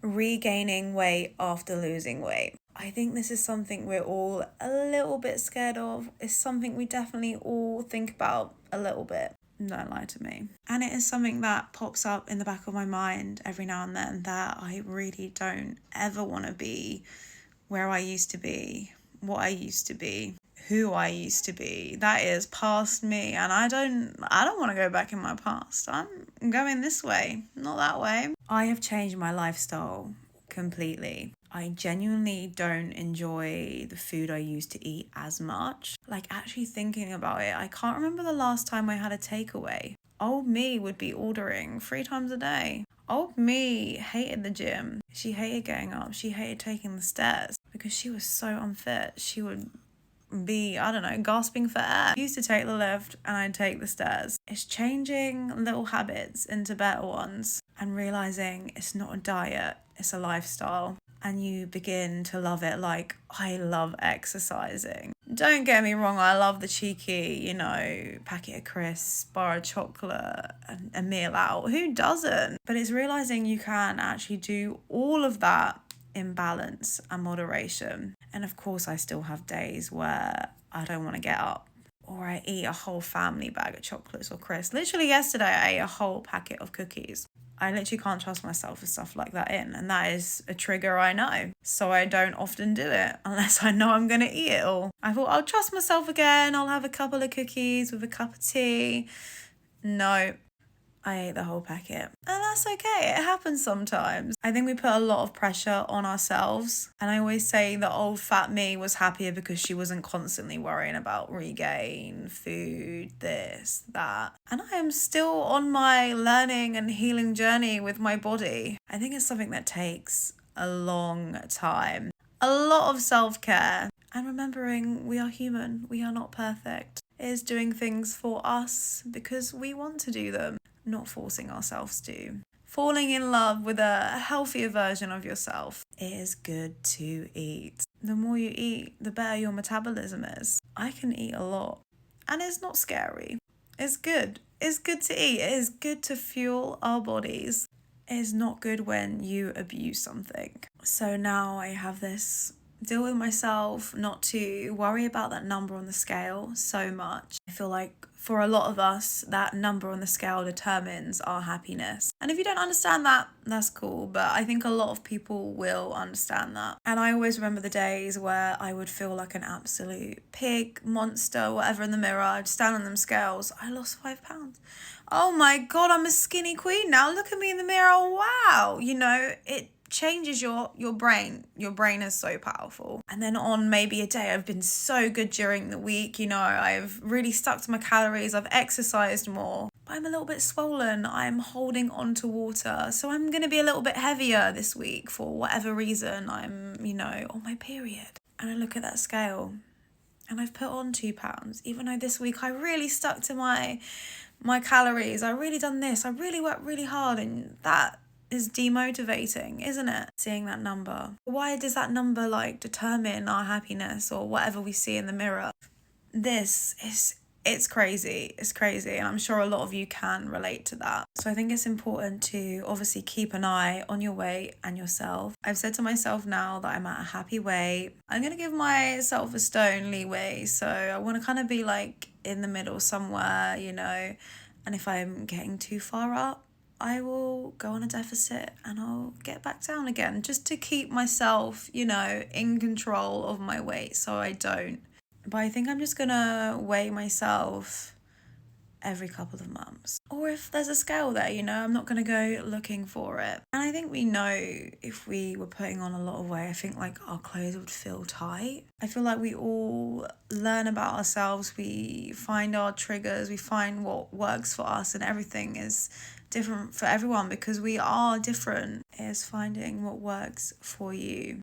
regaining weight after losing weight. I think this is something we're all a little bit scared of. It's something we definitely all think about a little bit. Don't lie to me. And it is something that pops up in the back of my mind every now and then, that I really don't ever want to be where I used to be, what I used to be, who I used to be. That is past me, and I don't want to go back in my past. I'm going this way, not that way. I have changed my lifestyle completely. I genuinely don't enjoy the food I used to eat as much. Like, actually thinking about it, I can't remember the last time I had a takeaway. Old me would be ordering 3 times a day. Old me hated the gym. She hated getting up. She hated taking the stairs because she was so unfit. She would be, I don't know, gasping for air. I used to take the lift and I'd take the stairs. It's changing little habits into better ones and realizing it's not a diet, it's a lifestyle. And you begin to love it. Like, I love exercising. Don't get me wrong, I love the cheeky, packet of crisps, bar of chocolate, a meal out. Who doesn't? But it's realizing you can actually do all of that in balance and moderation. And of course, I still have days where I don't want to get up, or I eat a whole family bag of chocolates or crisps. Literally yesterday, I ate a whole packet of cookies. I literally can't trust myself with stuff like that in, and that is a trigger, I know. So I don't often do it unless I know I'm going to eat it all. I thought I'll trust myself again. I'll have a couple of cookies with a cup of tea. No, I ate the whole packet. And that's okay. It happens sometimes. I think we put a lot of pressure on ourselves. And I always say that old fat me was happier because she wasn't constantly worrying about regain, food, this, that. And I am still on my learning and healing journey with my body. I think it's something that takes a long time. A lot of self-care. And remembering we are human. We are not perfect. It is doing things for us because we want to do them, not forcing ourselves to. Falling in love with a healthier version of yourself. It is good to eat. The more you eat, the better your metabolism is. I can eat a lot, and it's not scary. It's good. It's good to eat. It is good to fuel our bodies. It is not good when you abuse something. So now I have this deal with myself not to worry about that number on the scale so much. I feel like for a lot of us, that number on the scale determines our happiness. And if you don't understand that, that's cool. But I think a lot of people will understand that. And I always remember the days where I would feel like an absolute pig, monster, whatever in the mirror. I'd stand on them scales. I lost 5 pounds. Oh my God, I'm a skinny queen now. Look at me in the mirror. Wow. It changes your brain. Your brain is so powerful. And then on maybe a day I've been so good during the week, I've really stuck to my calories, I've exercised more, but I'm a little bit swollen, I'm holding on to water, so I'm going to be a little bit heavier this week for whatever reason. I'm, on my period, and I look at that scale and I've put on 2 pounds, even though this week I really stuck to my calories, I really done this, I really worked really hard, and that is demotivating, isn't it? Seeing that number. Why does that number determine our happiness or whatever we see in the mirror? It's crazy. It's crazy. And I'm sure a lot of you can relate to that. So I think it's important to obviously keep an eye on your weight and yourself. I've said to myself now that I'm at a happy weight. I'm going to give myself a stone leeway. So I want to kind of be in the middle somewhere, and if I'm getting too far up, I will go on a deficit and I'll get back down again just to keep myself, in control of my weight so I don't. But I think I'm just gonna weigh myself every couple of months. Or if there's a scale there, I'm not gonna go looking for it. And I think we know if we were putting on a lot of weight, I think our clothes would feel tight. I feel like we all learn about ourselves, we find our triggers, we find what works for us, and everything is different for everyone because we are different. Is finding what works for you.